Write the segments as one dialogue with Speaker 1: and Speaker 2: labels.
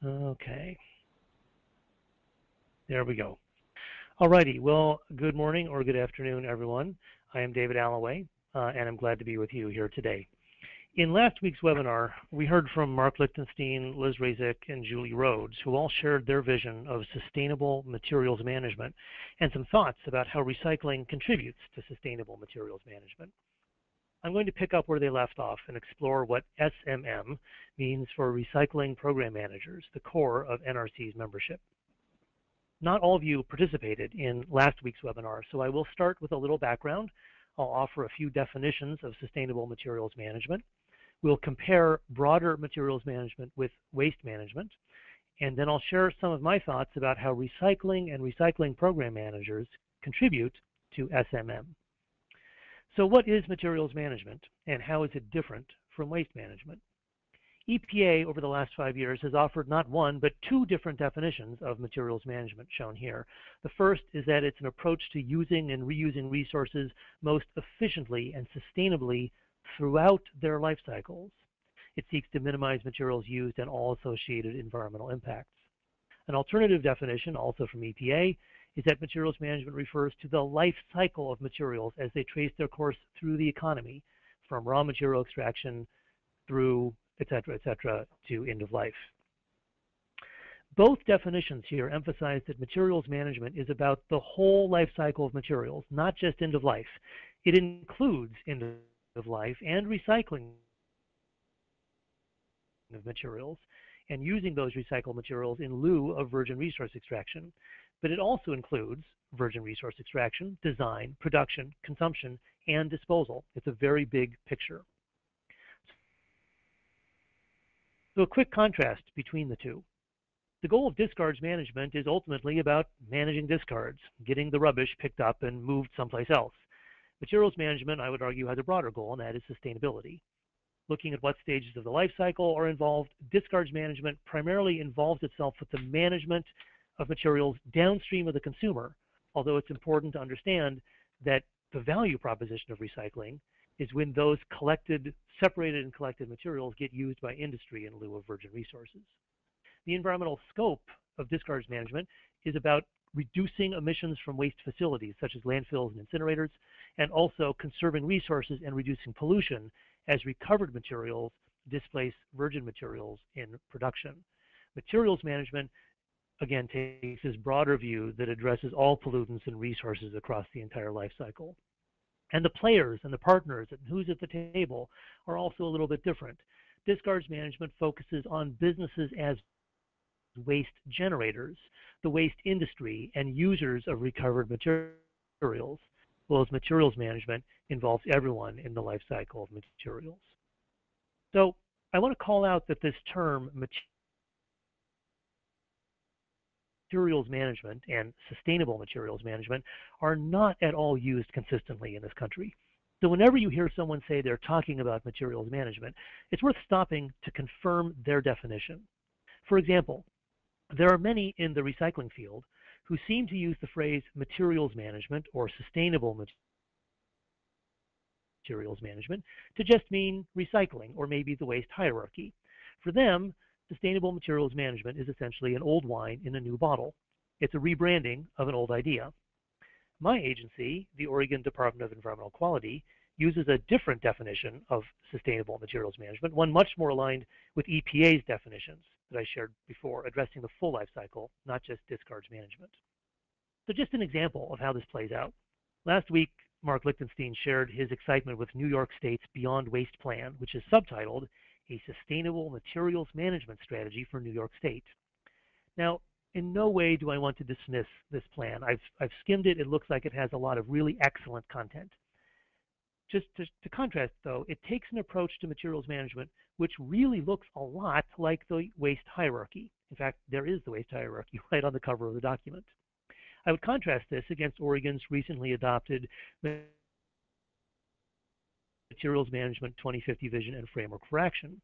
Speaker 1: Okay, there we go. Alrighty, well, good morning or good afternoon, everyone. I am David Alloway, and I'm glad to be with you here today. In last week's webinar, we heard from Mark Lichtenstein, Liz Razik, and Julie Rhodes, who all shared their vision of sustainable materials management and some thoughts about how recycling contributes to sustainable materials management. I'm going to pick up where they left off and explore what SMM means for recycling program managers, the core of NRC's membership. Not all of you participated in last week's webinar, so I will start with a little background. I'll offer a few definitions of sustainable materials management. We'll compare broader materials management with waste management, and then I'll share some of my thoughts about how recycling and recycling program managers contribute to SMM. So what is materials management, and how is it different from waste management? EPA over the last 5 years has offered not one, but two different definitions of materials management shown here. The first is that it's an approach to using and reusing resources most efficiently and sustainably throughout their life cycles. It seeks to minimize materials used and all associated environmental impacts. An alternative definition, also from EPA, is that materials management refers to the life cycle of materials as they trace their course through the economy, from raw material extraction through et cetera, to end of life. Both definitions here emphasize that materials management is about the whole life cycle of materials, not just end of life. It includes end of life and recycling of materials and using those recycled materials in lieu of virgin resource extraction. But it also includes virgin resource extraction, design, production, consumption, and disposal. It's a very big picture. So a quick contrast between the two. The goal of discards management is ultimately about managing discards, getting the rubbish picked up and moved someplace else. Materials management, I would argue, has a broader goal, and that is sustainability. Looking at what stages of the life cycle are involved, discards management primarily involves itself with the management of materials downstream of the consumer, although it's important to understand that the value proposition of recycling is when those separated and collected materials get used by industry in lieu of virgin resources. The environmental scope of discards management is about reducing emissions from waste facilities such as landfills and incinerators, and also conserving resources and reducing pollution as recovered materials displace virgin materials in production. Materials management, again, takes this broader view that addresses all pollutants and resources across the entire life cycle. And the players and the partners and who's at the table are also a little bit different. Discards management focuses on businesses as waste generators, the waste industry, and users of recovered materials, while as materials management involves everyone in the life cycle of materials. So I want to call out that this term materials management and sustainable materials management are not at all used consistently in this country. So whenever you hear someone say they're talking about materials management, it's worth stopping to confirm their definition. For example, there are many in the recycling field who seem to use the phrase materials management or sustainable materials management to just mean recycling or maybe the waste hierarchy. For them, sustainable materials management is essentially an old wine in a new bottle. It's a rebranding of an old idea. My agency, the Oregon Department of Environmental Quality, uses a different definition of sustainable materials management, one much more aligned with EPA's definitions that I shared before, addressing the full life cycle, not just discards management. So just an example of how this plays out. Last week, Mark Lichtenstein shared his excitement with New York State's Beyond Waste Plan, which is subtitled A Sustainable Materials Management Strategy for New York State. Now, in no way do I want to dismiss this plan. I've skimmed it. It looks like it has a lot of really excellent content. Just to contrast, though, it takes an approach to materials management which really looks a lot like the waste hierarchy. In fact, there is the waste hierarchy right on the cover of the document. I would contrast this against Oregon's recently adopted Materials Management 2050 Vision and Framework for Action.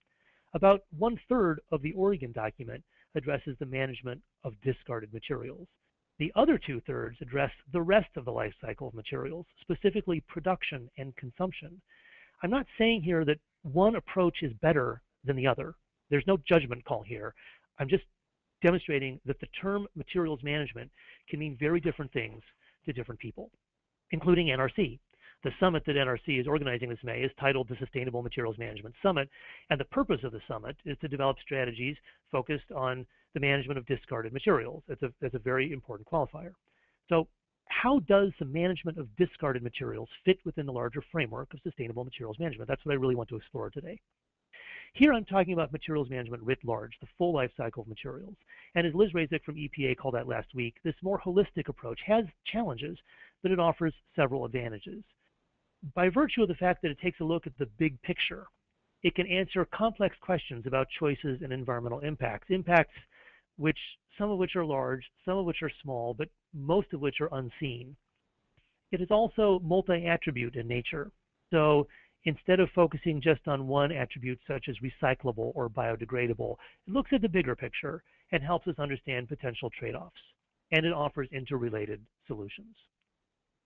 Speaker 1: About 1/3 of the Oregon document addresses the management of discarded materials. The other 2/3 address the rest of the life cycle of materials, specifically production and consumption. I'm not saying here that one approach is better than the other. There's no judgment call here. I'm just demonstrating that the term materials management can mean very different things to different people, including NRC. The summit that NRC is organizing this May is titled the Sustainable Materials Management Summit, and the purpose of the summit is to develop strategies focused on the management of discarded materials. That's a very important qualifier. So how does the management of discarded materials fit within the larger framework of sustainable materials management? That's what I really want to explore today. Here I'm talking about materials management writ large, the full life cycle of materials. And as Liz Razek from EPA called out last week, this more holistic approach has challenges, but it offers several advantages. By virtue of the fact that it takes a look at the big picture, it can answer complex questions about choices and environmental impacts, some of which are large, some of which are small, but most of which are unseen. It is also multi-attribute in nature. So instead of focusing just on one attribute such as recyclable or biodegradable, it looks at the bigger picture and helps us understand potential trade-offs. And it offers interrelated solutions.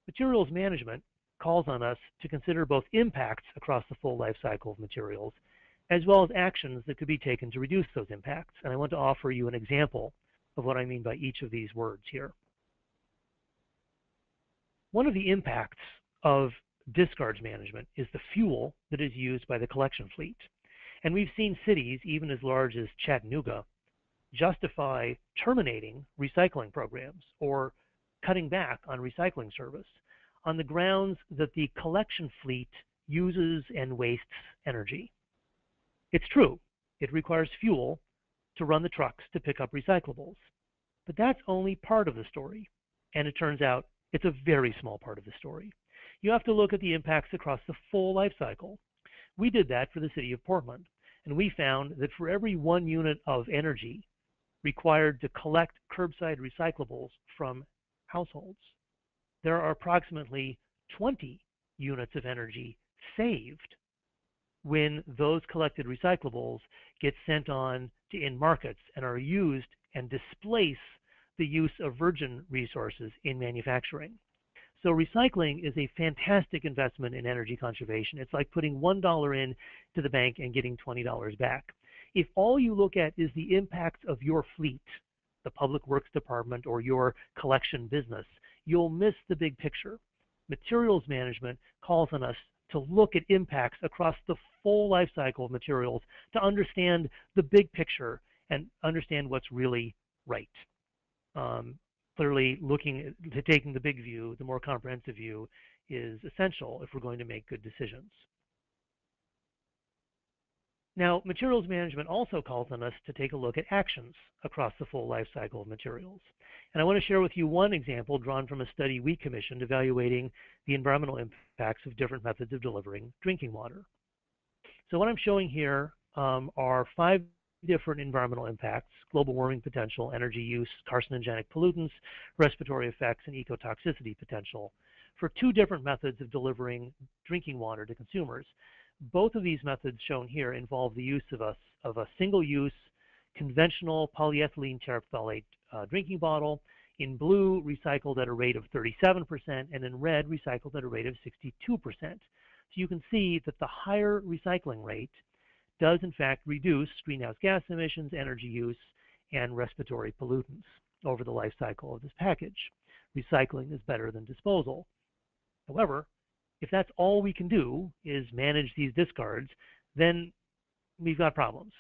Speaker 1: Materials management calls on us to consider both impacts across the full life cycle of materials, as well as actions that could be taken to reduce those impacts. And I want to offer you an example of what I mean by each of these words here. One of the impacts of discards management is the fuel that is used by the collection fleet. And we've seen cities, even as large as Chattanooga, justify terminating recycling programs or cutting back on recycling service on the grounds that the collection fleet uses and wastes energy. It's true, it requires fuel to run the trucks to pick up recyclables. But that's only part of the story. And it turns out it's a very small part of the story. You have to look at the impacts across the full life cycle. We did that for the city of Portland. And we found that for every 1 unit of energy required to collect curbside recyclables from households, there are approximately 20 units of energy saved when those collected recyclables get sent on to end markets and are used and displace the use of virgin resources in manufacturing. So recycling is a fantastic investment in energy conservation. It's like putting $1 in to the bank and getting $20 back. If all you look at is the impacts of your fleet, the public works department or your collection business, you'll miss the big picture. Materials management calls on us to look at impacts across the full life cycle of materials to understand the big picture and understand what's really right. Clearly, taking the big view, the more comprehensive view, is essential if we're going to make good decisions. Now, materials management also calls on us to take a look at actions across the full life cycle of materials. And I want to share with you one example drawn from a study we commissioned evaluating the environmental impacts of different methods of delivering drinking water. So what I'm showing here are 5 different environmental impacts: global warming potential, energy use, carcinogenic pollutants, respiratory effects, and ecotoxicity potential for 2 different methods of delivering drinking water to consumers. Both of these methods shown here involve the use of a single-use conventional polyethylene terephthalate drinking bottle, in blue recycled at a rate of 37%, and in red recycled at a rate of 62%. So you can see that the higher recycling rate does in fact reduce greenhouse gas emissions, energy use, and respiratory pollutants over the life cycle of this package. Recycling is better than disposal. However, if that's all we can do is manage these discards, then we've got problems.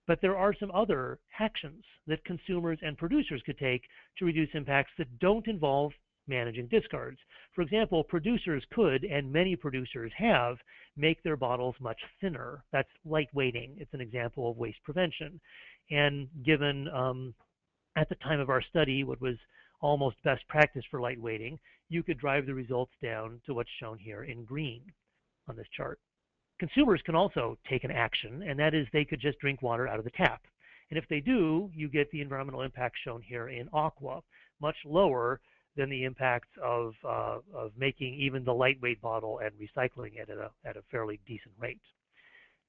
Speaker 1: But there are some other actions that consumers and producers could take to reduce impacts that don't involve managing discards. For example, producers could, and many producers have, make their bottles much thinner. That's lightweighting. It's an example of waste prevention. And given at the time of our study what was almost best practice for lightweighting, you could drive the results down to what's shown here in green on this chart. Consumers can also take an action, and that is they could just drink water out of the tap. And if they do, you get the environmental impact shown here in aqua, much lower than the impacts of making even the lightweight bottle and recycling it at a fairly decent rate.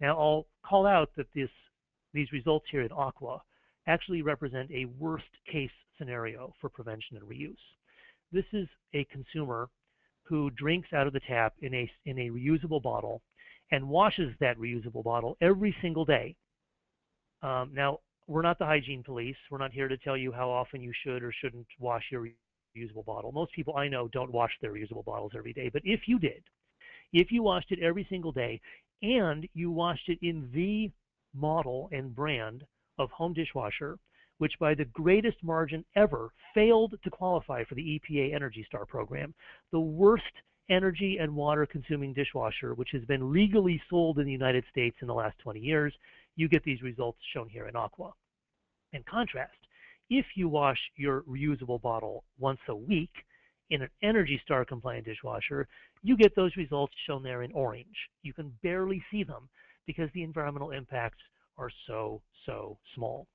Speaker 1: Now I'll call out that these results here in aqua actually represent a worst case scenario for prevention and reuse. This is a consumer who drinks out of the tap in a reusable bottle and washes that reusable bottle every single day. Now, we're not the hygiene police. We're not here to tell you how often you should or shouldn't wash your reusable bottle. Most people I know don't wash their reusable bottles every day. But if you did, if you washed it every single day and you washed it in the model and brand of home dishwasher, which by the greatest margin ever failed to qualify for the EPA Energy Star program, the worst energy and water consuming dishwasher which has been legally sold in the United States in the last 20 years, you get these results shown here in aqua. In contrast, if you wash your reusable bottle once a week in an Energy Star compliant dishwasher, you get those results shown there in orange. You can barely see them because the environmental impacts are so small.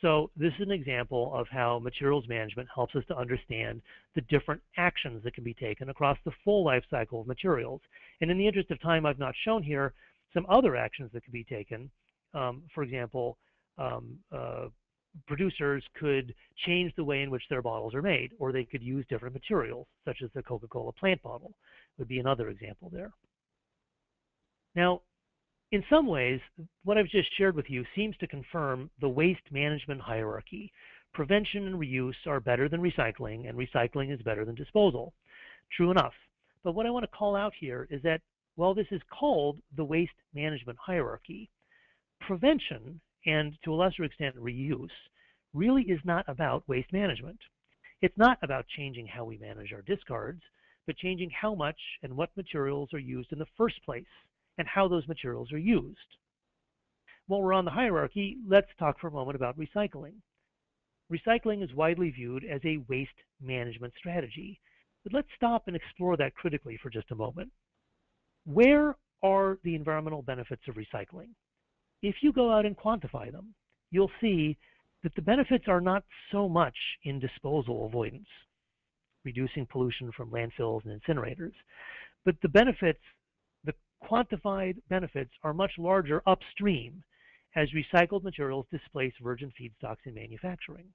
Speaker 1: So this is an example of how materials management helps us to understand the different actions that can be taken across the full life cycle of materials. And in the interest of time, I've not shown here some other actions that could be taken. For example, producers could change the way in which their bottles are made, or they could use different materials, such as the Coca-Cola plant bottle would be another example there. Now, in some ways, what I've just shared with you seems to confirm the waste management hierarchy. Prevention and reuse are better than recycling, and recycling is better than disposal. True enough. But what I want to call out here is that while this is called the waste management hierarchy, prevention, and to a lesser extent reuse, really is not about waste management. It's not about changing how we manage our discards, but changing how much and what materials are used in the first place, and how those materials are used. While we're on the hierarchy, let's talk for a moment about recycling. Recycling is widely viewed as a waste management strategy, but let's stop and explore that critically for just a moment. Where are the environmental benefits of recycling? If you go out and quantify them, you'll see that the benefits are not so much in disposal avoidance, reducing pollution from landfills and incinerators, but the benefits, the quantified benefits, are much larger upstream as recycled materials displace virgin feedstocks in manufacturing.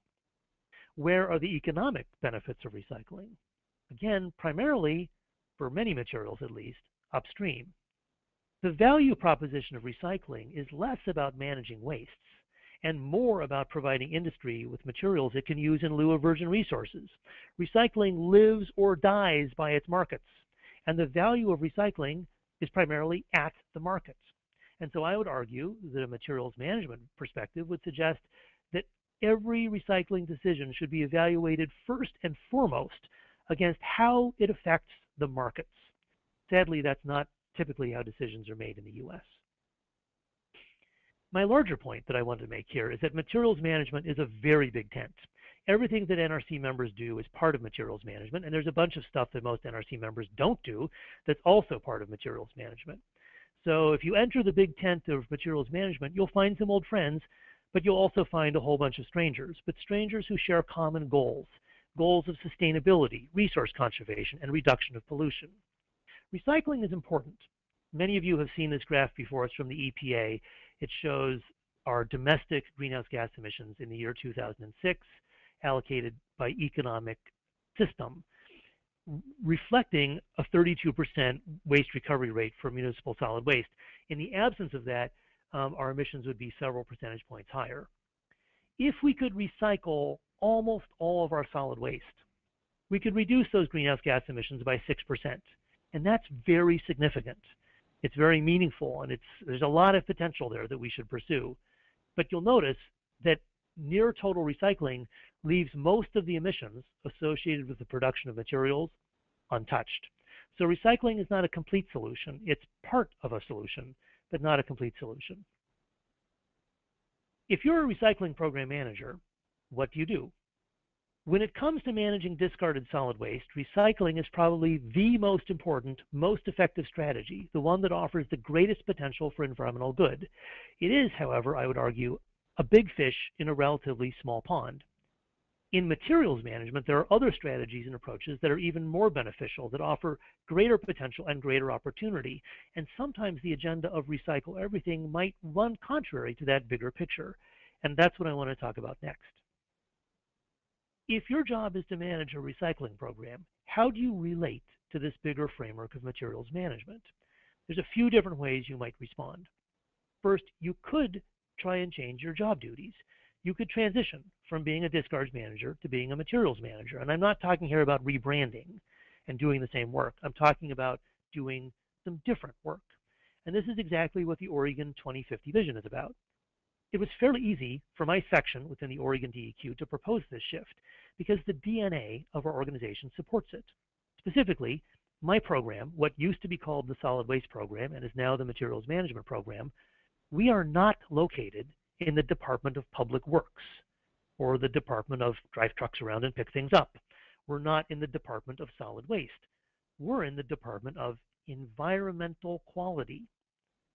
Speaker 1: Where are the economic benefits of recycling? Again, primarily, for many materials at least, upstream. The value proposition of recycling is less about managing wastes and more about providing industry with materials it can use in lieu of virgin resources. Recycling lives or dies by its markets, and the value of recycling is primarily at the markets. And so I would argue that a materials management perspective would suggest that every recycling decision should be evaluated first and foremost against how it affects the markets. Sadly, that's not typically how decisions are made in the US. My larger point that I wanted to make here is that materials management is a very big tent. Everything that NRC members do is part of materials management, and there's a bunch of stuff that most NRC members don't do that's also part of materials management. So if you enter the big tent of materials management, you'll find some old friends, but you'll also find a whole bunch of strangers, but strangers who share common goals, goals of sustainability, resource conservation, and reduction of pollution. Recycling is important. Many of you have seen this graph before. It's from the EPA. It shows our domestic greenhouse gas emissions in the year 2006, allocated by economic system, reflecting a 32% waste recovery rate for municipal solid waste. In the absence of that, our emissions would be several percentage points higher. If we could recycle almost all of our solid waste, we could reduce those greenhouse gas emissions by 6%. And that's very significant. It's very meaningful, and there's a lot of potential there that we should pursue. But you'll notice that near total recycling leaves most of the emissions associated with the production of materials untouched. So recycling is not a complete solution. It's part of a solution, but not a complete solution. If you're a recycling program manager, what do? When it comes to managing discarded solid waste, recycling is probably the most important, most effective strategy, the one that offers the greatest potential for environmental good. It is, however, I would argue, a big fish in a relatively small pond. In materials management, there are other strategies and approaches that are even more beneficial, that offer greater potential and greater opportunity. And sometimes the agenda of recycle everything might run contrary to that bigger picture. And that's what I want to talk about next. If your job is to manage a recycling program, how do you relate to this bigger framework of materials management? There's a few different ways you might respond. First, you could try and change your job duties. you could transition from being a discards manager to being a materials manager. And I'm not talking here about rebranding and doing the same work. I'm talking about doing some different work. And this is exactly what the Oregon 2050 vision is about. It was fairly easy for my section within the Oregon DEQ to propose this shift because the DNA of our organization supports it. Specifically, my program, what used to be called the Solid Waste Program and is now the Materials Management Program, we are not located in the Department of Public Works or the Department of drive trucks around and pick things up. We're not in the Department of Solid Waste. We're in the Department of Environmental Quality.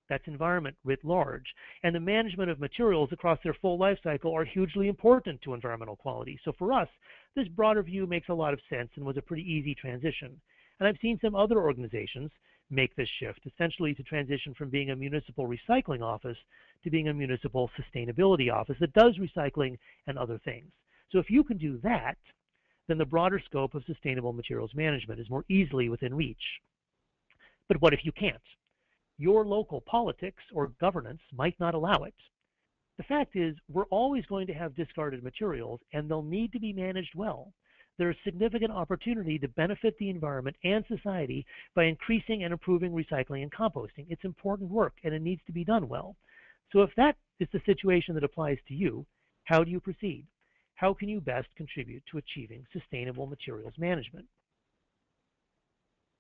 Speaker 1: That's environment writ large. And the management of materials across their full life cycle are hugely important to environmental quality. So for us, this broader view makes a lot of sense and was a pretty easy transition. And I've seen some other organizations make this shift, essentially to transition from being a municipal recycling office to being a municipal sustainability office that does recycling and other things. So if you can do that, then the broader scope of sustainable materials management is more easily within reach. But what if you can't? Your local politics or governance might not allow it. The fact is, we're always going to have discarded materials, and they'll need to be managed well. There is significant opportunity to benefit the environment and society by increasing and improving recycling and composting. It's important work, and it needs to be done well. So if that is the situation that applies to you, how do you proceed? How can you best contribute to achieving sustainable materials management?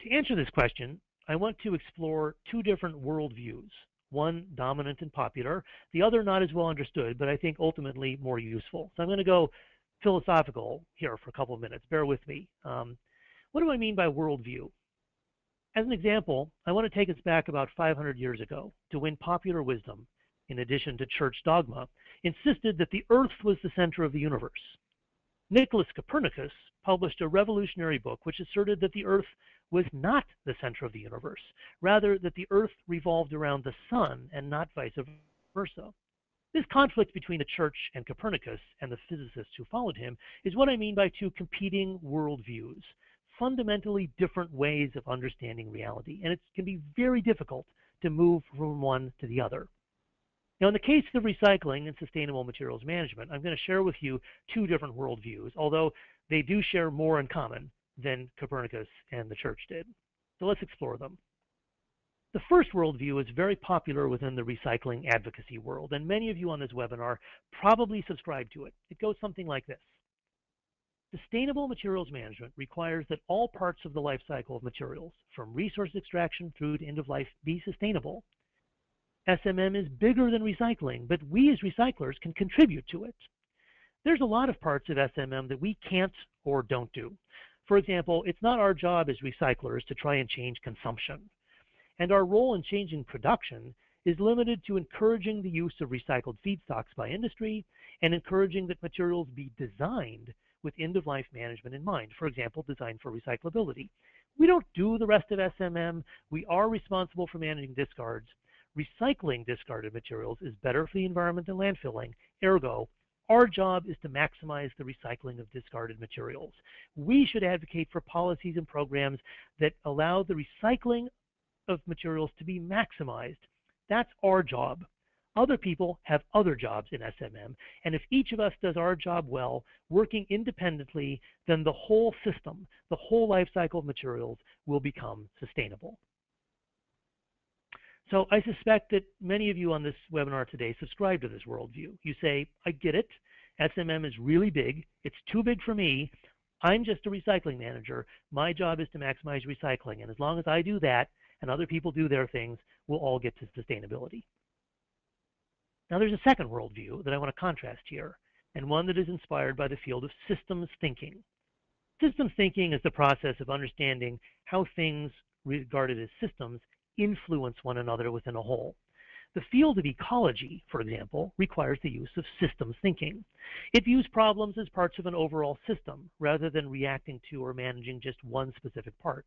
Speaker 1: To answer this question, I want to explore two different worldviews, one dominant and popular, the other not as well understood, but I think ultimately more useful. So I'm going to go philosophical here for a couple of minutes. Bear with me. What do I mean by worldview? As an example, I want to take us back about 500 years ago to when popular wisdom, in addition to church dogma, insisted that the earth was the center of the universe. Nicholas Copernicus published a revolutionary book which asserted that the earth was not the center of the universe, rather that the earth revolved around the sun and not vice versa. This conflict between the church and Copernicus and the physicists who followed him is what I mean by two competing worldviews, fundamentally different ways of understanding reality, and it can be very difficult to move from one to the other. Now, in the case of recycling and sustainable materials management, I'm going to share with you two different worldviews, although they do share more in common than Copernicus and the church did. So let's explore them. The first worldview is very popular within the recycling advocacy world, and many of you on this webinar probably subscribe to it. It goes something like this. Sustainable materials management requires that all parts of the life cycle of materials, from resource extraction through to end of life, be sustainable. SMM is bigger than recycling, but we as recyclers can contribute to it. There's a lot of parts of SMM that we can't or don't do. For example, it's not our job as recyclers to try and change consumption. And our role in changing production is limited to encouraging the use of recycled feedstocks by industry and encouraging that materials be designed with end-of-life management in mind, for example, designed for recyclability. We don't do the rest of SMM. We are responsible for managing discards. Recycling discarded materials is better for the environment than landfilling. Ergo, our job is to maximize the recycling of discarded materials. We should advocate for policies and programs that allow the recycling of materials to be maximized. That's our job. Other people have other jobs in SMM, and if each of us does our job well, working independently, then the whole system, the whole life cycle of materials will become sustainable. So I suspect that many of you on this webinar today subscribe to this worldview. You say, I get it. SMM is really big. It's too big for me. I'm just a recycling manager. My job is to maximize recycling. And as long as I do that and other people do their things, we'll all get to sustainability. Now there's a second worldview that I want to contrast here, and one that is inspired by the field of systems thinking. Systems thinking is the process of understanding how things regarded as systems influence one another within a whole. The field of ecology, for example, requires the use of systems thinking. It views problems as parts of an overall system rather than reacting to or managing just one specific part.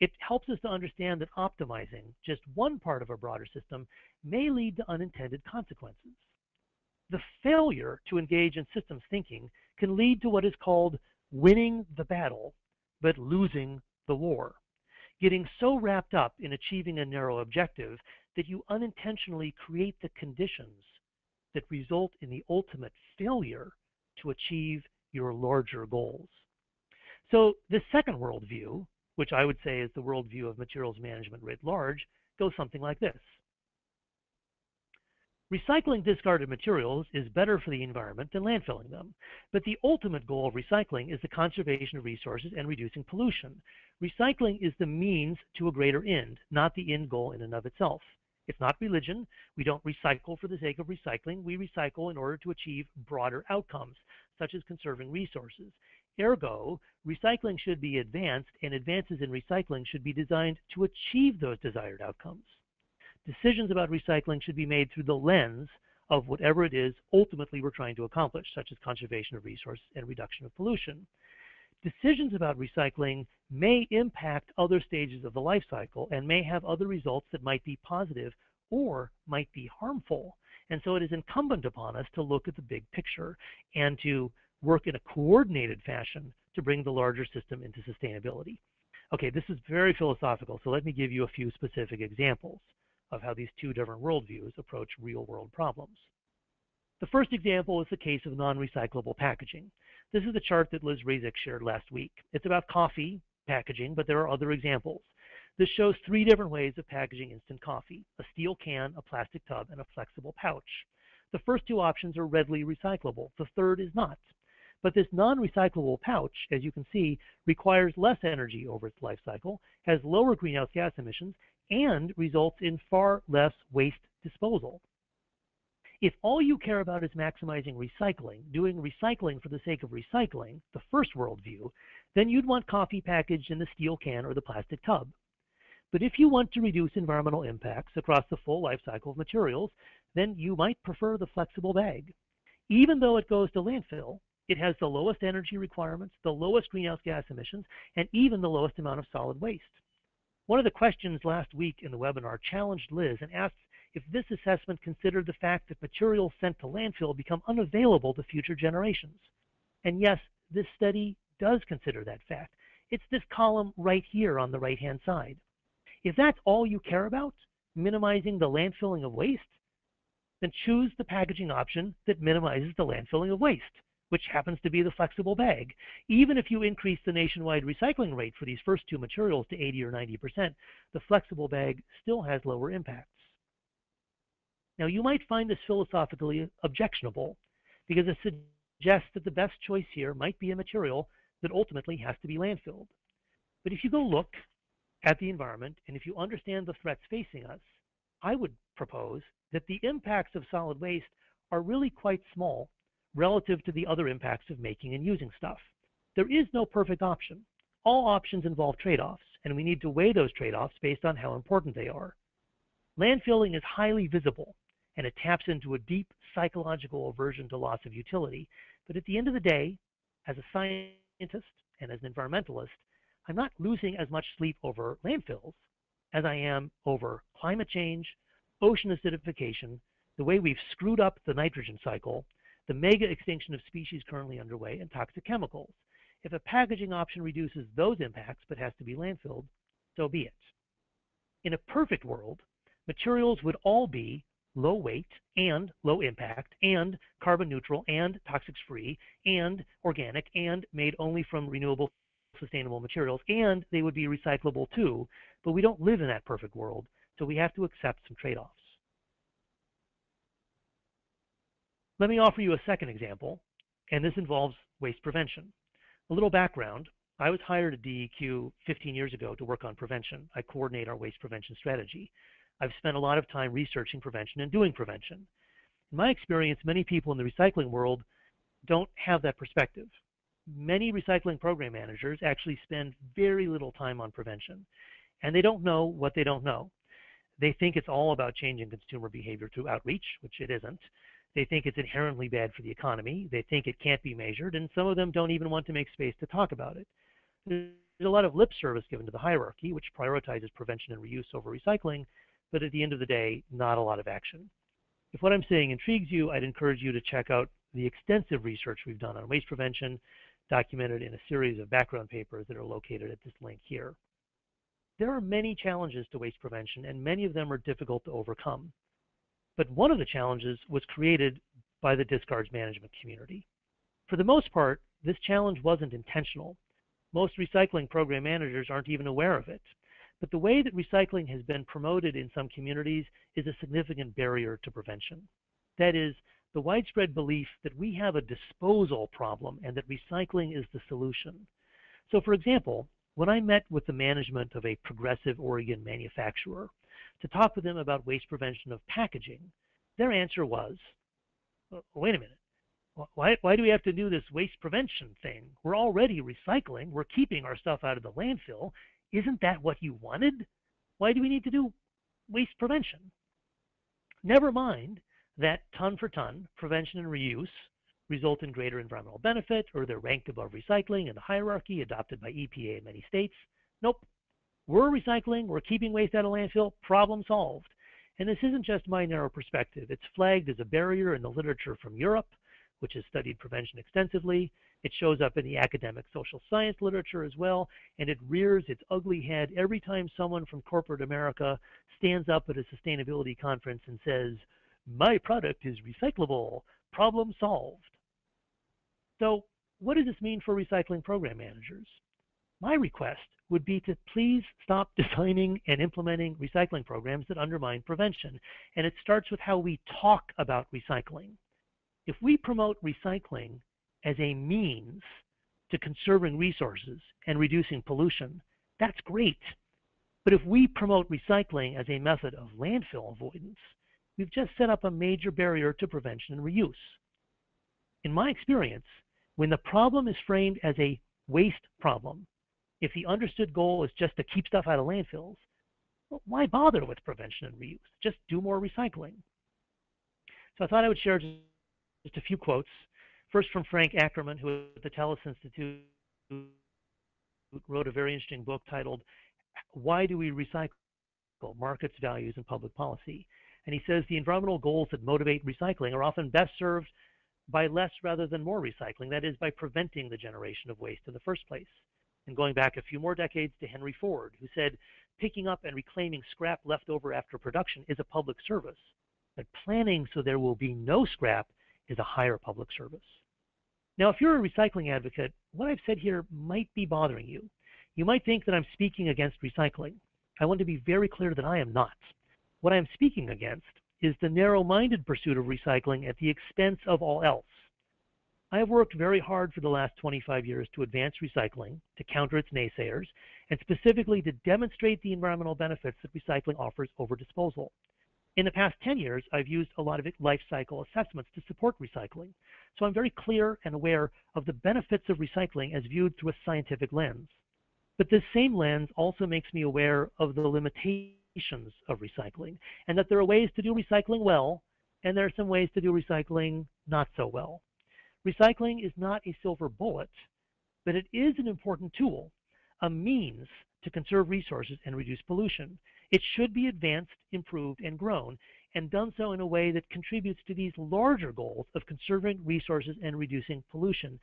Speaker 1: It helps us to understand that optimizing just one part of a broader system may lead to unintended consequences. The failure to engage in systems thinking can lead to what is called winning the battle, but losing the war. Getting so wrapped up in achieving a narrow objective that you unintentionally create the conditions that result in the ultimate failure to achieve your larger goals. So this second worldview, which I would say is the worldview of materials management writ large, goes something like this. Recycling discarded materials is better for the environment than landfilling them, but the ultimate goal of recycling is the conservation of resources and reducing pollution. Recycling is the means to a greater end, not the end goal in and of itself. It's not religion. We don't recycle for the sake of recycling. We recycle in order to achieve broader outcomes, such as conserving resources. Ergo, recycling should be advanced, and advances in recycling should be designed to achieve those desired outcomes. Decisions about recycling should be made through the lens of whatever it is ultimately we're trying to accomplish, such as conservation of resources and reduction of pollution. Decisions about recycling may impact other stages of the life cycle and may have other results that might be positive or might be harmful. And so it is incumbent upon us to look at the big picture and to work in a coordinated fashion to bring the larger system into sustainability. Okay, this is very philosophical, so let me give you a few specific examples of how these two different worldviews approach real-world problems. The first example is the case of non-recyclable packaging. This is the chart that Liz Razik shared last week. It's about coffee packaging, but there are other examples. This shows three different ways of packaging instant coffee: a steel can, a plastic tub, and a flexible pouch. The first two options are readily recyclable. The third is not. But this non-recyclable pouch, as you can see, requires less energy over its life cycle, has lower greenhouse gas emissions, and results in far less waste disposal. If all you care about is maximizing recycling, doing recycling for the sake of recycling, the first worldview, then you'd want coffee packaged in the steel can or the plastic tub. But if you want to reduce environmental impacts across the full life cycle of materials, then you might prefer the flexible bag. Even though it goes to landfill, it has the lowest energy requirements, the lowest greenhouse gas emissions, and even the lowest amount of solid waste. One of the questions last week in the webinar challenged Liz and asked if this assessment considered the fact that materials sent to landfill become unavailable to future generations. And yes, this study does consider that fact. It's this column right here on the right-hand side. If that's all you care about, minimizing the landfilling of waste, then choose the packaging option that minimizes the landfilling of waste, which happens to be the flexible bag. Even if you increase the nationwide recycling rate for these first two materials to 80 or 90%, the flexible bag still has lower impacts. Now, you might find this philosophically objectionable because it suggests that the best choice here might be a material that ultimately has to be landfilled. But if you go look at the environment and if you understand the threats facing us, I would propose that the impacts of solid waste are really quite small relative to the other impacts of making and using stuff. There is no perfect option. All options involve trade-offs, and we need to weigh those trade-offs based on how important they are. Landfilling is highly visible, and it taps into a deep psychological aversion to loss of utility. But at the end of the day, as a scientist and as an environmentalist, I'm not losing as much sleep over landfills as I am over climate change, ocean acidification, the way we've screwed up the nitrogen cycle, the mega extinction of species currently underway, and toxic chemicals. If a packaging option reduces those impacts but has to be landfilled, so be it. In a perfect world, materials would all be low weight and low impact and carbon neutral and toxics free and organic and made only from renewable sustainable materials, and they would be recyclable too, but we don't live in that perfect world, so we have to accept some trade-offs. Let me offer you a second example, and this involves waste prevention. A little background: I was hired at DEQ 15 years ago to work on prevention. I coordinate our waste prevention strategy. I've spent a lot of time researching prevention and doing prevention. In my experience, many people in the recycling world don't have that perspective. Many recycling program managers actually spend very little time on prevention, and they don't know what they don't know. They think it's all about changing consumer behavior through outreach, which it isn't. They think it's inherently bad for the economy. They think it can't be measured, and some of them don't even want to make space to talk about it. There's a lot of lip service given to the hierarchy, which prioritizes prevention and reuse over recycling, but at the end of the day, not a lot of action. If what I'm saying intrigues you, I'd encourage you to check out the extensive research we've done on waste prevention, documented in a series of background papers that are located at this link here. There are many challenges to waste prevention, and many of them are difficult to overcome. But one of the challenges was created by the discards management community. For the most part, this challenge wasn't intentional. Most recycling program managers aren't even aware of it. But the way that recycling has been promoted in some communities is a significant barrier to prevention. That is, the widespread belief that we have a disposal problem and that recycling is the solution. So, for example, when I met with the management of a progressive Oregon manufacturer to talk with them about waste prevention of packaging, their answer was, wait a minute, why do we have to do this waste prevention thing? We're already recycling. We're keeping our stuff out of the landfill. Isn't that what you wanted? Why do we need to do waste prevention? Never mind that ton for ton, prevention and reuse result in greater environmental benefit, or they're ranked above recycling in the hierarchy adopted by EPA in many states. Nope. We're recycling. We're keeping waste out of landfill. Problem solved. And this isn't just my narrow perspective. It's flagged as a barrier in the literature from Europe, which has studied prevention extensively. It shows up in the academic social science literature as well, and it rears its ugly head every time someone from corporate America stands up at a sustainability conference and says, my product is recyclable, problem solved. So what does this mean for recycling program managers? My request would be to please stop designing and implementing recycling programs that undermine prevention. And it starts with how we talk about recycling. If we promote recycling as a means to conserving resources and reducing pollution, that's great. But if we promote recycling as a method of landfill avoidance, we've just set up a major barrier to prevention and reuse. In my experience, when the problem is framed as a waste problem, if the understood goal is just to keep stuff out of landfills, well, why bother with prevention and reuse? Just do more recycling. So I thought I would share just a few quotes. First from Frank Ackerman, who at the Telus Institute wrote a very interesting book titled Why Do We Recycle? Markets, Values, and Public Policy. And he says the environmental goals that motivate recycling are often best served by less rather than more recycling, that is, by preventing the generation of waste in the first place. And going back a few more decades to Henry Ford, who said picking up and reclaiming scrap left over after production is a public service, but planning so there will be no scrap is a higher public service. Now, if you're a recycling advocate, what I've said here might be bothering you. You might think that I'm speaking against recycling. I want to be very clear that I am not. What I'm speaking against is the narrow-minded pursuit of recycling at the expense of all else. I have worked very hard for the last 25 years to advance recycling, to counter its naysayers, and specifically to demonstrate the environmental benefits that recycling offers over disposal. In the past 10 years, I've used a lot of life cycle assessments to support recycling, so I'm very clear and aware of the benefits of recycling as viewed through a scientific lens. But this same lens also makes me aware of the limitations of recycling, and that there are ways to do recycling well, and there are some ways to do recycling not so well. Recycling is not a silver bullet, but it is an important tool, a means to conserve resources and reduce pollution. It should be advanced, improved, and grown, and done so in a way that contributes to these larger goals of conserving resources and reducing pollution.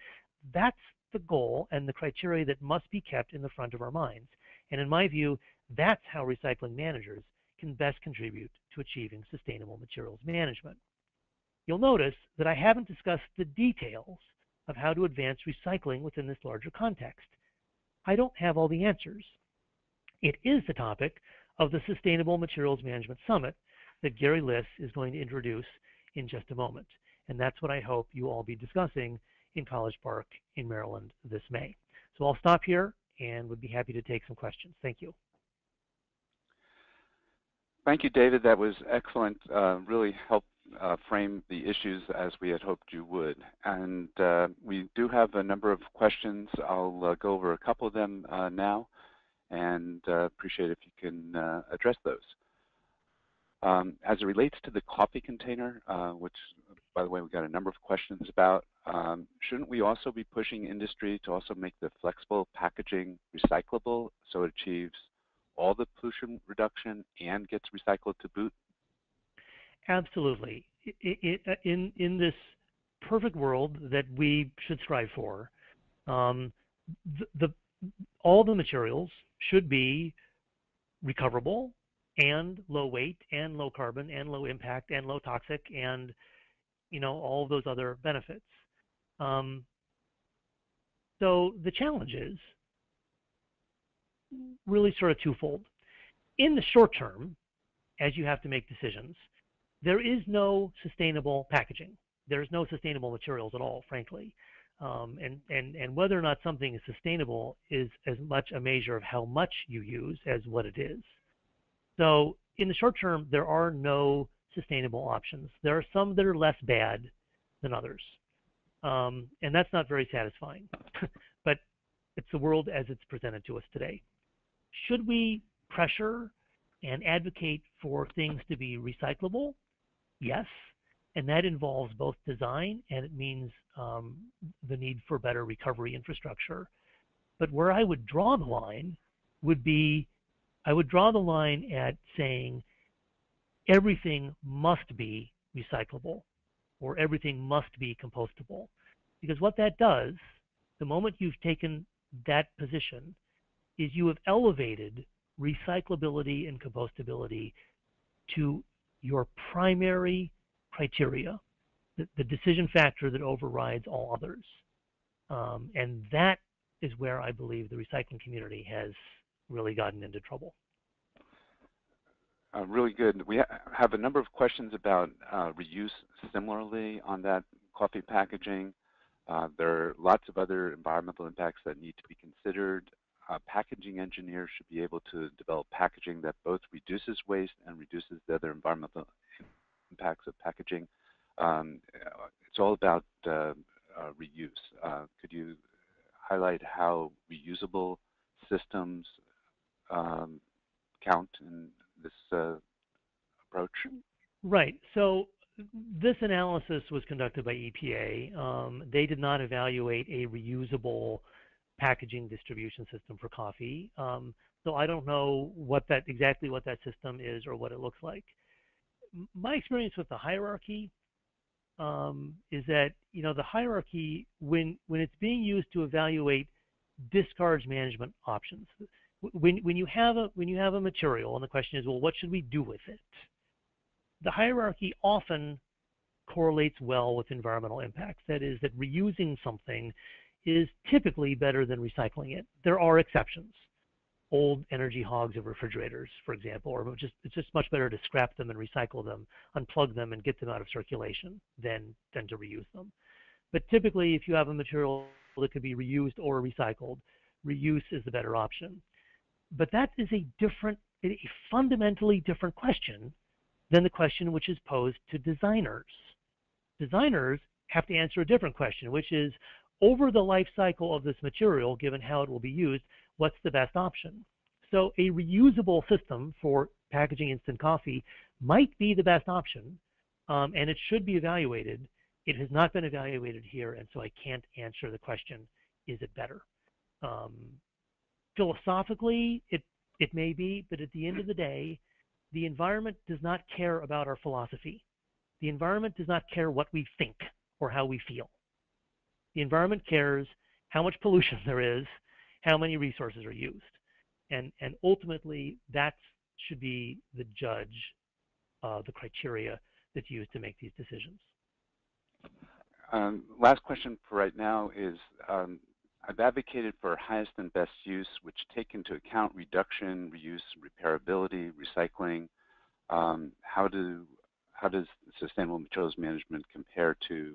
Speaker 1: That's the goal and the criteria that must be kept in the front of our minds. And in my view, that's how recycling managers can best contribute to achieving sustainable materials management. You'll notice that I haven't discussed the details of how to advance recycling within this larger context. I don't have all the answers. It is the topic of the Sustainable Materials Management Summit that Gary Liss is going to introduce in just a moment. And that's what I hope you all be discussing in College Park in Maryland this May. So I'll stop here and would be happy to take some questions. Thank you.
Speaker 2: Thank you, David. That was excellent. Really helped frame the issues as we had hoped you would. And we do have a number of questions. I'll go over a couple of them now, and appreciate if you can address those. As it relates to the coffee container, which, by the way, we got a number of questions about, shouldn't we also be pushing industry to also make the flexible packaging recyclable so it achieves all the pollution reduction and gets recycled to boot?
Speaker 1: Absolutely. In this perfect world that we should strive for, all the materials should be recoverable and low weight and low carbon and low impact and low toxic and all of those other benefits. Um, so the challenge is really sort of twofold. In the short term, as you have to make decisions, there is no sustainable packaging. There's no sustainable materials at all, frankly. And whether or not something is sustainable is as much a measure of how much you use as what it is. So in the short term, there are no sustainable options. There are some that are less bad than others. And that's not very satisfying. But it's the world as it's presented to us today. Should we pressure and advocate for things to be recyclable? Yes. And that involves both design and it means the need for better recovery infrastructure. But where I would draw the line would be I would draw the line at saying everything must be recyclable or everything must be compostable. Because what that does, the moment you've taken that position, is you have elevated recyclability and compostability to your primary criteria, the decision factor that overrides all others. And that is where I believe the recycling community has really gotten into trouble.
Speaker 2: Really good. We have a number of questions about reuse similarly on that coffee packaging. There are lots of other environmental impacts that need to be considered. Packaging engineers should be able to develop packaging that both reduces waste and reduces the other environmental impacts of packaging. It's all about reuse. Could you highlight how reusable systems count in this approach?
Speaker 1: Right. So this analysis was conducted by EPA. They did not evaluate a reusable packaging distribution system for coffee. So I don't know exactly what that system is or what it looks like. My experience with the hierarchy is that the hierarchy when it's being used to evaluate discards management options. When you have a material and the question is, well, what should we do with it? The hierarchy often correlates well with environmental impacts. That is, that reusing something is typically better than recycling it. There are exceptions. Old energy hogs of refrigerators, for example, or it's just much better to scrap them and recycle them, unplug them and get them out of circulation than to reuse them. But typically, if you have a material that could be reused or recycled, reuse is the better option. But that is a fundamentally different question than the question which is posed to designers. Designers have to answer a different question, which is, over the life cycle of this material, given how it will be used, what's the best option? So a reusable system for packaging instant coffee might be the best option, and it should be evaluated. It has not been evaluated here, and so I can't answer the question, is it better? Philosophically, it may be, but at the end of the day, the environment does not care about our philosophy. The environment does not care what we think or how we feel. The environment cares how much pollution there is, how many resources are used. And ultimately, that should be the judge, the criteria that's used to make these decisions.
Speaker 2: Last question for right now is, I've advocated for highest and best use, which take into account reduction, reuse, repairability, recycling. How does sustainable materials management compare to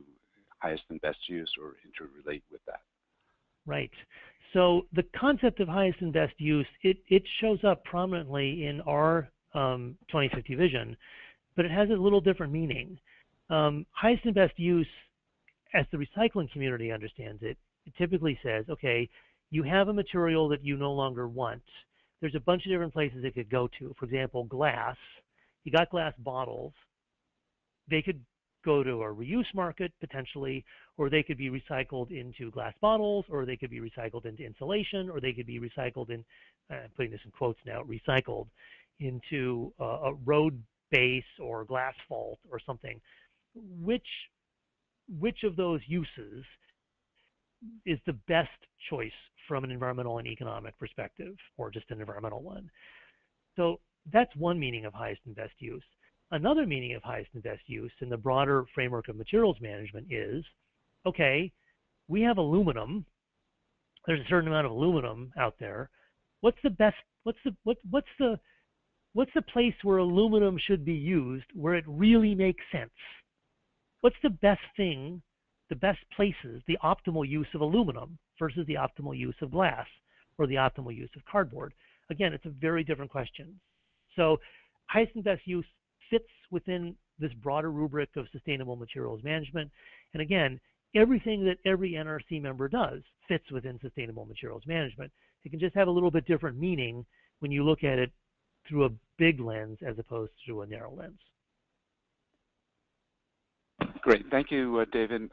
Speaker 2: highest and best use or interrelate with that?
Speaker 1: Right. So the concept of highest and best use, it shows up prominently in our 2050 vision, but it has a little different meaning. Highest and best use, as the recycling community understands it, it typically says, okay, you have a material that you no longer want. There's a bunch of different places it could go to. For example, glass. You got glass bottles. They could go to a reuse market potentially, or they could be recycled into glass bottles, or they could be recycled into insulation, or they could be recycled in, I'm putting this in quotes now, recycled into a road base or glass fault or something. Which of those uses is the best choice from an environmental and economic perspective, or just an environmental one? So That's one meaning of highest and best use. Another meaning of highest and best use in the broader framework of materials management is, okay, we have aluminum. There's a certain amount of aluminum out there. What's the best? What's the place where aluminum should be used where it really makes sense? What's the best thing, the best places, the optimal use of aluminum versus the optimal use of glass or the optimal use of cardboard? Again, it's a very different question. So highest and best use fits within this broader rubric of sustainable materials management. And again, everything that every NRC member does fits within sustainable materials management. It can just have a little bit different meaning when you look at it through a big lens as opposed to a narrow lens.
Speaker 2: Great, thank you, David.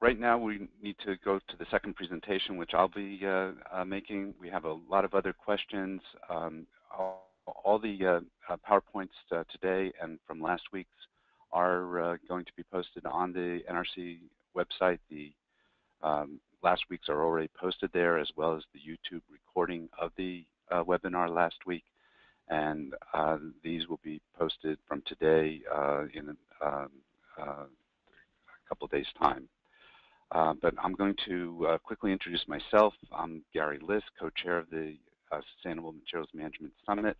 Speaker 2: Right now we need to go to the second presentation, which I'll be making. We have a lot of other questions. All the PowerPoints today and from last week's are going to be posted on the NRC website. The last week's are already posted there, as well as the YouTube recording of the webinar last week. And these will be posted from today in a couple of days' time. But I'm going to quickly introduce myself. I'm Gary Liss, co-chair of the Sustainable Materials Management Summit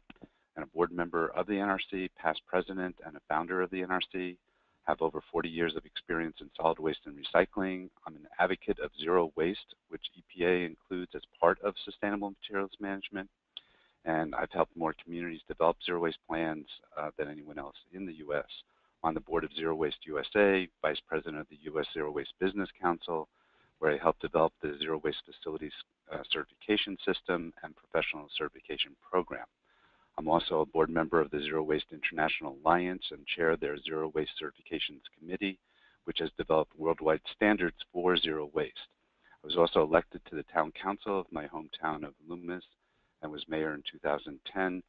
Speaker 2: and a board member of the NRC, past president and a founder of the NRC. Have over 40 years of experience in solid waste and recycling. I'm an advocate of zero waste, which EPA includes as part of sustainable materials management. And I've helped more communities develop zero waste plans than anyone else in the U.S. On the board of Zero Waste USA, vice president of the U.S. Zero Waste Business Council, where I helped develop the Zero Waste Facilities certification system and professional certification program. I'm also a board member of the Zero Waste International Alliance and chair of their Zero Waste Certifications Committee, which has developed worldwide standards for zero waste. I was also elected to the town council of my hometown of Loomis and was mayor in 2010,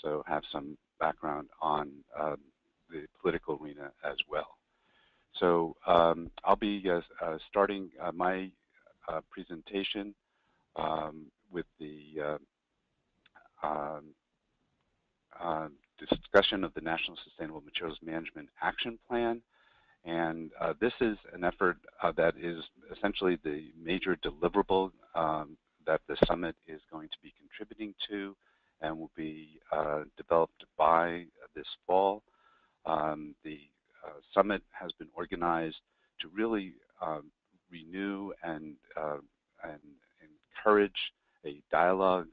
Speaker 2: so have some background on the political arena as well. So I'll be starting my presentation with the discussion of the National Sustainable Materials Management Action Plan. And this is an effort that is essentially the major deliverable that the summit is going to be contributing to and will be developed by this fall. The summit has been organized to really renew and encourage a dialogue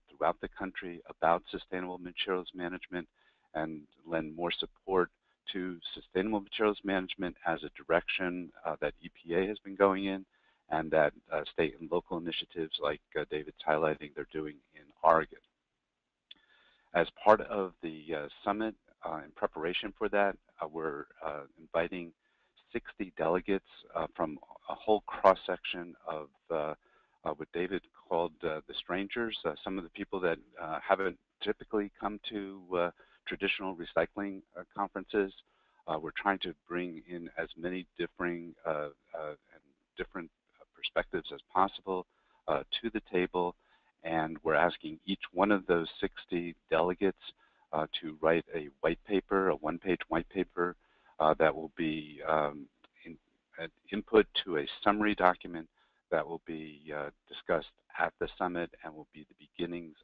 Speaker 2: throughout the country about sustainable materials management and lend more support to sustainable materials management as a direction that EPA has been going in and that state and local initiatives like David's highlighting they're doing in Oregon. As part of the summit, in preparation for that, we're inviting 60 delegates from a whole cross-section of what David called the strangers, some of the people that haven't typically come to traditional recycling conferences. We're trying to bring in as many different perspectives as possible to the table, and we're asking each one of those 60 delegates to write a white paper, a one-page white paper that will be an input to a summary document that will be discussed at the summit and will be the beginnings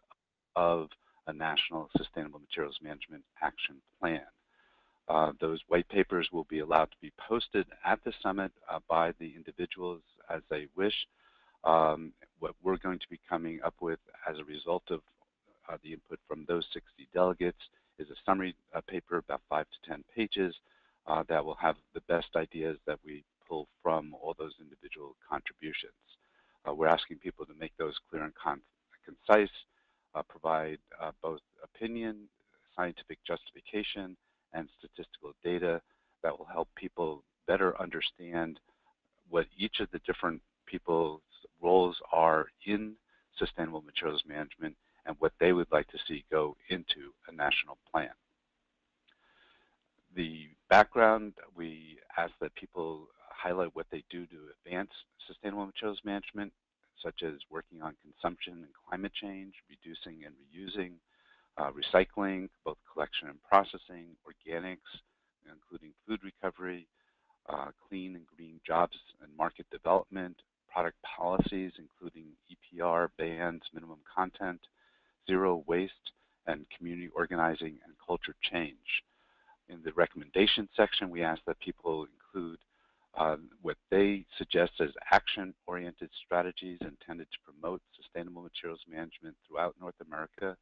Speaker 2: of a national sustainable materials management action plan. Those white papers will be allowed to be posted at the summit by the individuals as they wish. What we're going to be coming up with as a result of the input from those 60 delegates is a summary paper about 5 to 10 pages that will have the best ideas that we pull from all those individual contributions. We're asking people to make those clear and concise, provide both opinion, scientific justification, and statistical data that will help people better understand what each of the different people's roles are in sustainable materials management and what they would like to see go into a national plan. The background, we ask that people highlight what they do to advance sustainable materials management, such as working on consumption and climate change, reducing and reusing, recycling, both collection and processing, organics, including food recovery, clean and green jobs and market development, product policies, including EPR, bans, minimum content, zero waste, and community organizing and culture change. In the recommendation section, we ask that people include what they suggest as action-oriented strategies intended to promote sustainable materials management throughout North America,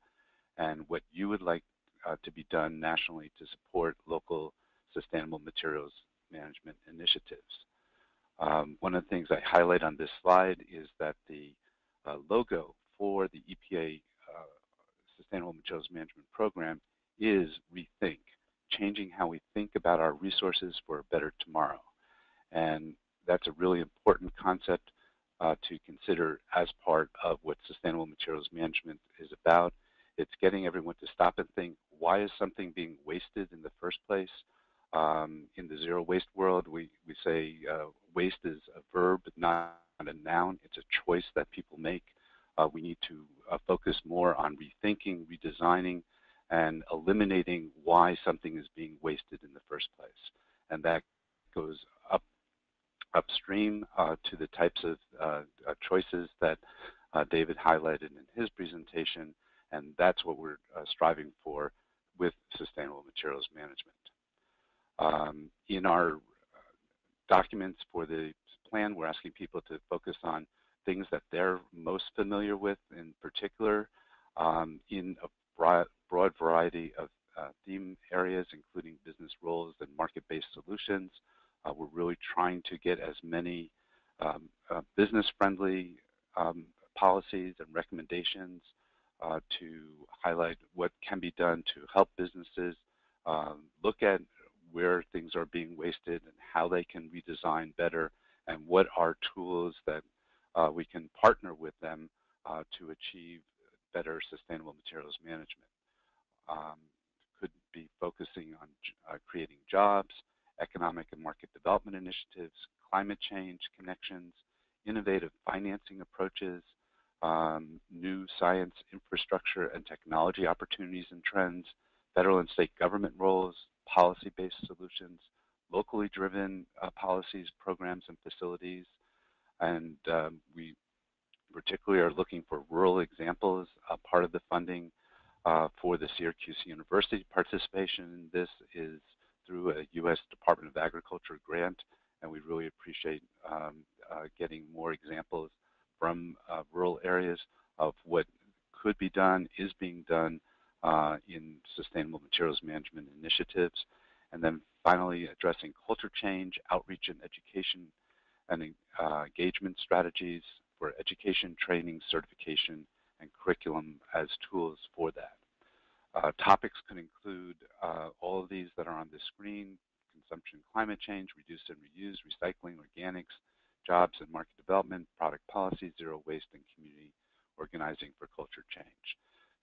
Speaker 2: and what you would like to be done nationally to support local sustainable materials management initiatives. One of the things I highlight on this slide is that the logo for the EPA Sustainable Materials Management Program is Rethink, changing how we think about our resources for a better tomorrow. And that's a really important concept to consider as part of what sustainable materials management is about. It's getting everyone to stop and think, why is something being wasted in the first place? In the zero waste world, we say waste is a verb, not a noun. It's a choice that people make. We need to focus more on rethinking, redesigning, and eliminating why something is being wasted in the first place. And that goes upstream to the types of choices that David highlighted in his presentation, and that's what we're striving for with sustainable materials management. In our documents for the plan, we're asking people to focus on things that they're most familiar with, in particular, in a broad variety of theme areas, including business roles and market-based solutions. We're really trying to get as many business-friendly policies and recommendations to highlight what can be done to help businesses look at where things are being wasted and how they can redesign better, and what are tools that we can partner with them to achieve better sustainable materials management. Could be focusing on creating jobs, economic and market development initiatives, climate change connections, innovative financing approaches, new science infrastructure and technology opportunities and trends, federal and state government roles, policy-based solutions, locally driven policies, programs, and facilities. And we particularly are looking for rural examples. Part of the funding for the Syracuse University participation in this is through a U.S. Department of Agriculture grant, and we really appreciate getting more examples from rural areas of what could be done, is being done in sustainable materials management initiatives. And then finally, addressing culture change, outreach and education, and engagement strategies for education, training, certification, and curriculum as tools for that. Topics can include all of these that are on the screen: consumption, climate change, reduce and reuse, recycling, organics, jobs and market development, product policy, zero waste, and community organizing for culture change.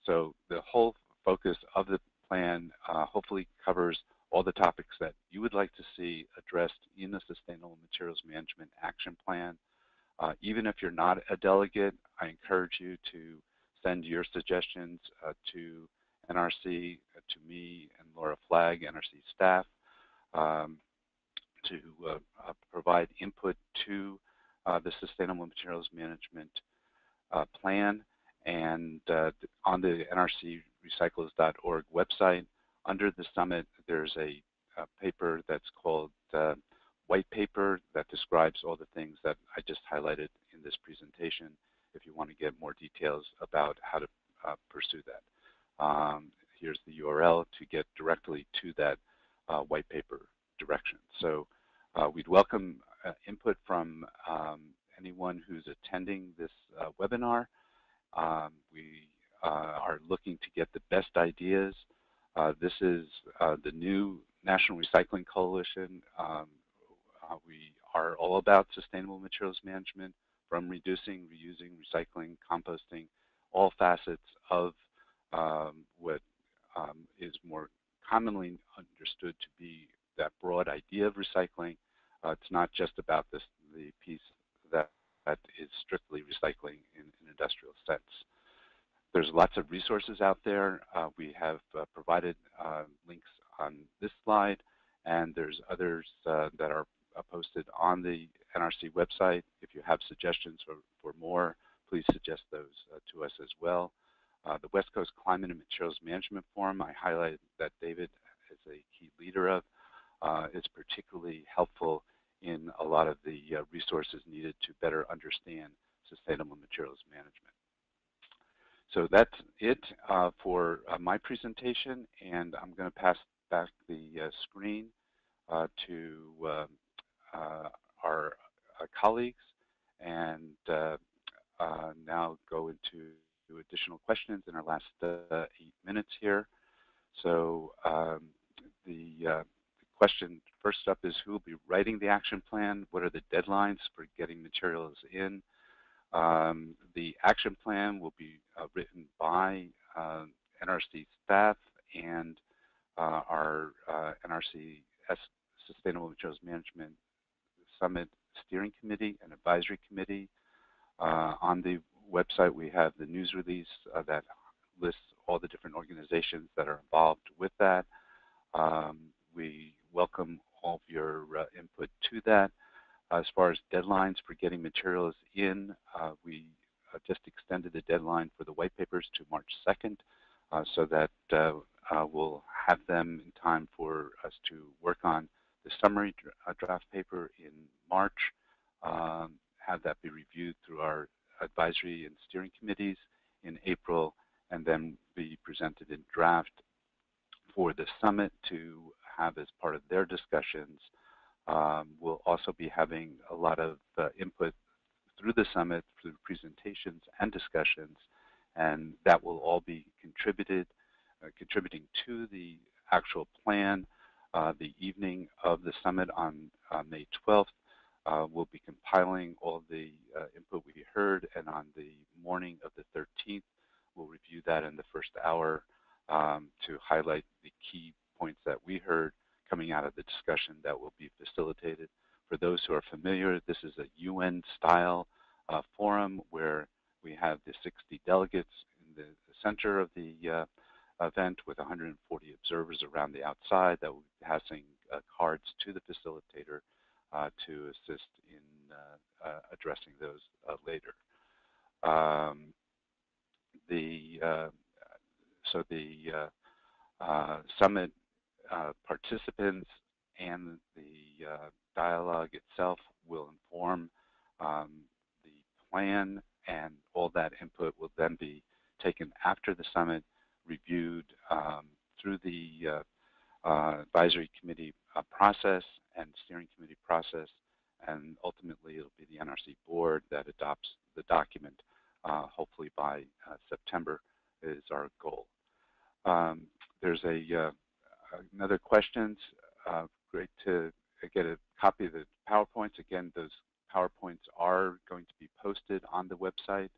Speaker 2: So the whole focus of the plan hopefully covers all the topics that you would like to see addressed in the Sustainable Materials Management Action Plan. Even if you're not a delegate, I encourage you to send your suggestions to NRC, to me and Laura Flagg, NRC staff, to provide input to the Sustainable Materials Management Plan. And on the nrcrecycles.org website, under the summit, there's a paper that's called White Paper that describes all the things that I just highlighted in this presentation, if you want to get more details about how to pursue that. Here's the URL to get directly to that white paper direction. So we'd welcome input from anyone who's attending this webinar. We are looking to get the best ideas. This is the new National Recycling Coalition. We are all about sustainable materials management, from reducing, reusing, recycling, composting, all facets of what is more commonly understood to be that broad idea of recycling. It's not just about the piece that is strictly recycling in an industrial sense. There's lots of resources out there. We have provided links on this slide, and there's others that are posted on the NRC website. If you have suggestions for more, please suggest those to us as well. The West Coast Climate and Materials Management Forum, I highlighted that David is a key leader of. It's particularly helpful in a lot of the resources needed to better understand sustainable materials management. So that's it for my presentation, and I'm going to pass back the screen to our colleagues, and now go into additional questions in our last 8 minutes here. So the question first up is, who will be writing the action plan? What are the deadlines for getting materials in? The action plan will be written by NRC staff and our NRC Sustainable Materials Management Summit Steering Committee and Advisory Committee. On the website, we have the news release that lists all the different organizations that are involved with that. We welcome all of your input to that. As far as deadlines for getting materials in, we just extended the deadline for the white papers to March 2nd, so that we'll have them in time for us to work on the summary draft paper in March, have that be reviewed through our advisory and steering committees in April, and then be presented in draft for the summit to have as part of their discussions. We'll also be having a lot of input through the summit, through presentations and discussions, and that will all be contributing to the actual plan. The evening of the summit on May 12th, we'll be compiling all the input we heard, and on the morning of the 13th, we'll review that in the first hour to highlight the key points that we heard coming out of the discussion that will be facilitated. For those who are familiar, this is a UN-style forum where we have the 60 delegates in the center of the event with 140 observers around the outside that will be passing cards to the facilitator to assist in addressing those later. So the summit participants and the dialogue itself will inform the plan, and all that input will then be taken after the summit, reviewed through the advisory committee process and steering committee process, and ultimately it'll be the NRC board that adopts the document, hopefully by September is our goal. There's another question. Great to get a copy of the PowerPoints. Again, those PowerPoints are going to be posted on the website.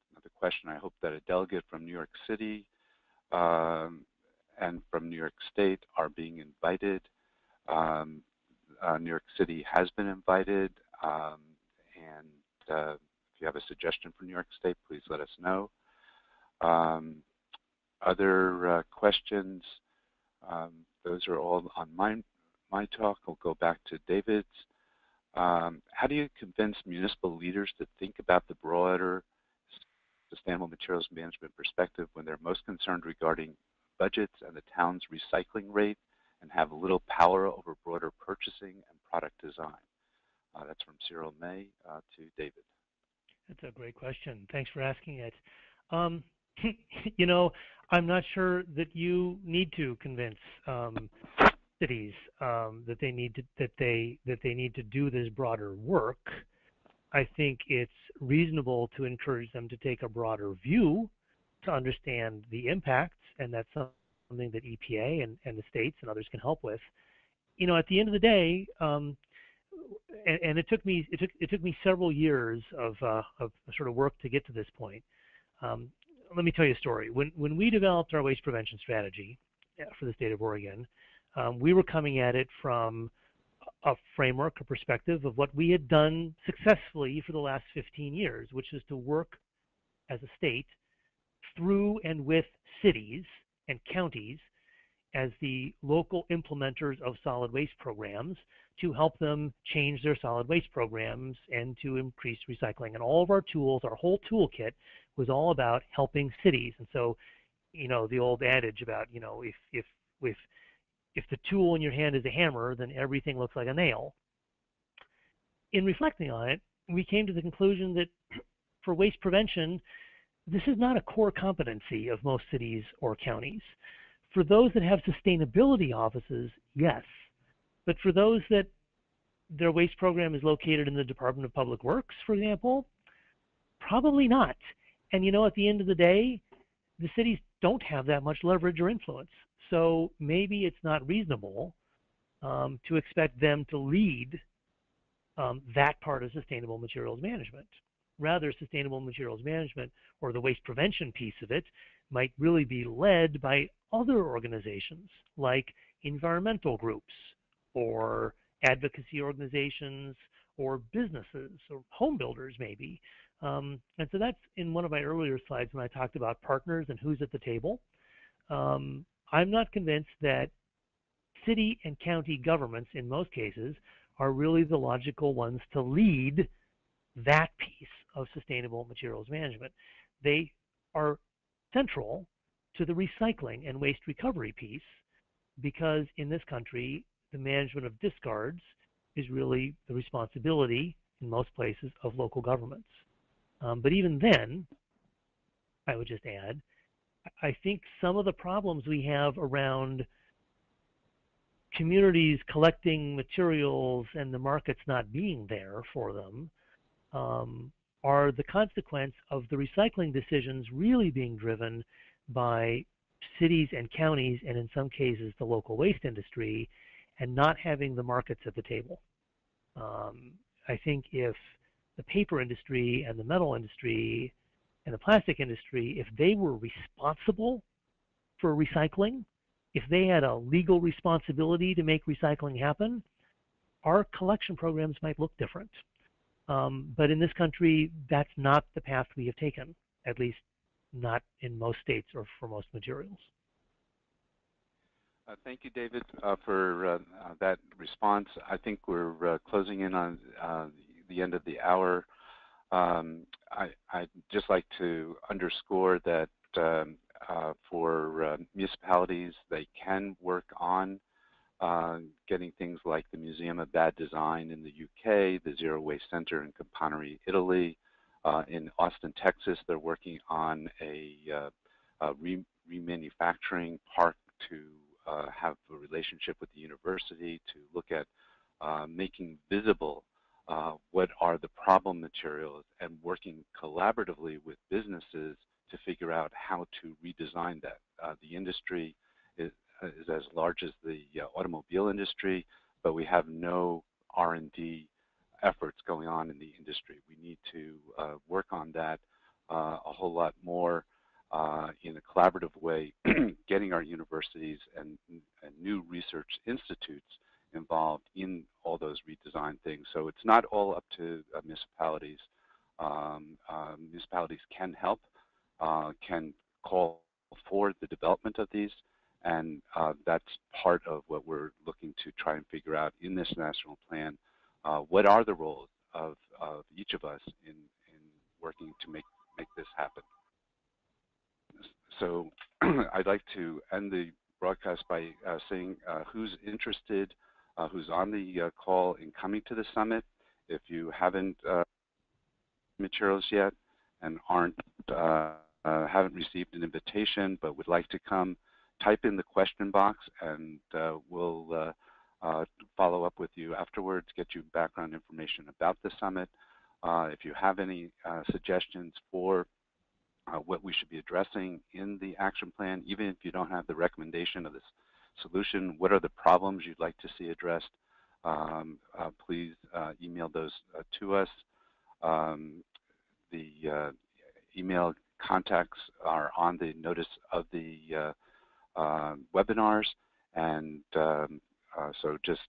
Speaker 2: Another question, I hope that a delegate from New York City and from New York State are being invited. New York City has been invited, and if you have a suggestion for New York State, please let us know. Other questions? Those are all on my talk. I'll go back to David's. How do you convince municipal leaders to think about the broader sustainable materials management perspective when they're most concerned regarding budgets and the town's recycling rate and have little power over broader purchasing and product design? That's from Cyril May to David.
Speaker 1: That's a great question. Thanks for asking it. You know, I'm not sure that you need to convince cities that they need to do this broader work. I think it's reasonable to encourage them to take a broader view to understand the impacts, and that's something that EPA and the states and others can help with. You know, at the end of the day, and it took me several years of sort of work to get to this point. Let me tell you a story. When we developed our waste prevention strategy for the state of Oregon, we were coming at it from a framework, a perspective of what we had done successfully for the last 15 years, which is to work as a state through and with cities and counties as the local implementers of solid waste programs to help them change their solid waste programs and to increase recycling. And all of our tools, our whole toolkit was all about helping cities. And so, the old adage about, if the tool in your hand is a hammer, then everything looks like a nail. In reflecting on it, we came to the conclusion that for waste prevention, this is not a core competency of most cities or counties. For those that have sustainability offices, yes. But for those that their waste program is located in the Department of Public Works, for example, probably not. And at the end of the day, the cities don't have that much leverage or influence. So maybe it's not reasonable to expect them to lead that part of sustainable materials management. Rather, sustainable materials management, or the waste prevention piece of it, might really be led by other organizations like environmental groups or advocacy organizations or businesses or home builders maybe. And so that's in one of my earlier slides when I talked about partners and who's at the table. I'm not convinced that city and county governments in most cases are really the logical ones to lead that piece of sustainable materials management. They are central to the recycling and waste recovery piece because in this country, the management of discards is really the responsibility in most places of local governments. But even then, I would just add, I think some of the problems we have around communities collecting materials and the markets not being there for them are the consequence of the recycling decisions really being driven by cities and counties, and in some cases the local waste industry, and not having the markets at the table. I think if the paper industry and the metal industry and the plastic industry, if they were responsible for recycling, if they had a legal responsibility to make recycling happen, our collection programs might look different. But in this country, that's not the path we have taken, at least not in most states or for most materials.
Speaker 2: Thank you, David, for that response. I think we're closing in on the end of the hour. I'd just like to underscore that for municipalities, they can work on getting things like the Museum of Bad Design in the UK, the Zero Waste Center in Campari, Italy. In Austin, Texas, they're working on a remanufacturing park to have a relationship with the university to look at making visible what are the problem materials and working collaboratively with businesses to figure out how to redesign that. The industry is as large as the automobile industry, but we have no R&D efforts going on in the industry. We need to work on that a whole lot more in a collaborative way, getting our universities and new research institutes involved in all those redesign things. So it's not all up to municipalities. Municipalities can help, can call for the development of these, and that's part of what we're looking to try and figure out in this national plan. What are the roles of each of us in working to make this happen? So I'd like to end the broadcast by saying who's interested, who's on the call in coming to the summit. If you haven't materials yet and haven't received an invitation but would like to come, type in the question box and we'll follow up with you afterwards, get you background information about the summit. If you have any suggestions for what we should be addressing in the action plan, even if you don't have the recommendation of this solution, what are the problems you'd like to see addressed, please email those to us. The email contacts are on the notice of the webinars, and So just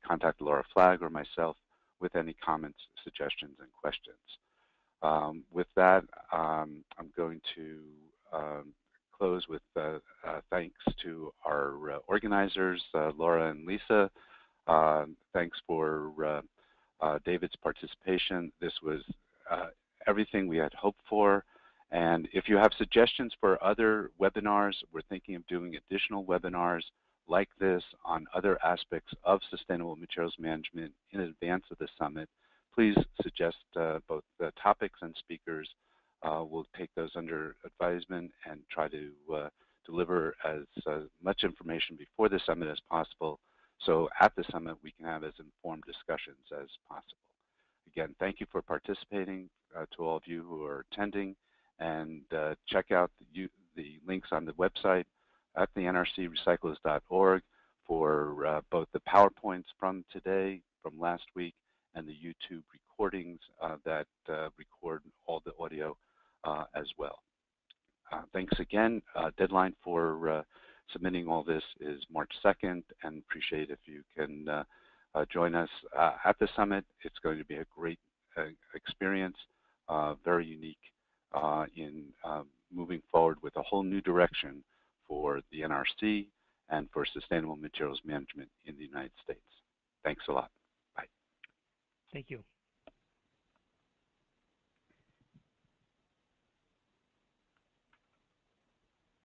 Speaker 2: contact Laura Flagg or myself with any comments, suggestions, and questions. With that, I'm going to close with thanks to our organizers, Laura and Lisa. Thanks for David's participation. This was everything we had hoped for. And if you have suggestions for other webinars, we're thinking of doing additional webinars like this on other aspects of sustainable materials management in advance of the summit. Please suggest both the topics and speakers. We'll take those under advisement and try to deliver as much information before the summit as possible, so at the summit we can have as informed discussions as possible. Again, thank you for participating to all of you who are attending, and check out the links on the website at the nrcrecyclers.org for both the PowerPoints from today, from last week, and the YouTube recordings that record all the audio as well. Thanks again. Deadline for submitting all this is March 2nd, and appreciate if you can join us at the summit. It's going to be a great experience, very unique in moving forward with a whole new direction for the NRC and for sustainable materials management in the United States. Thanks a lot. Bye.
Speaker 1: Thank you.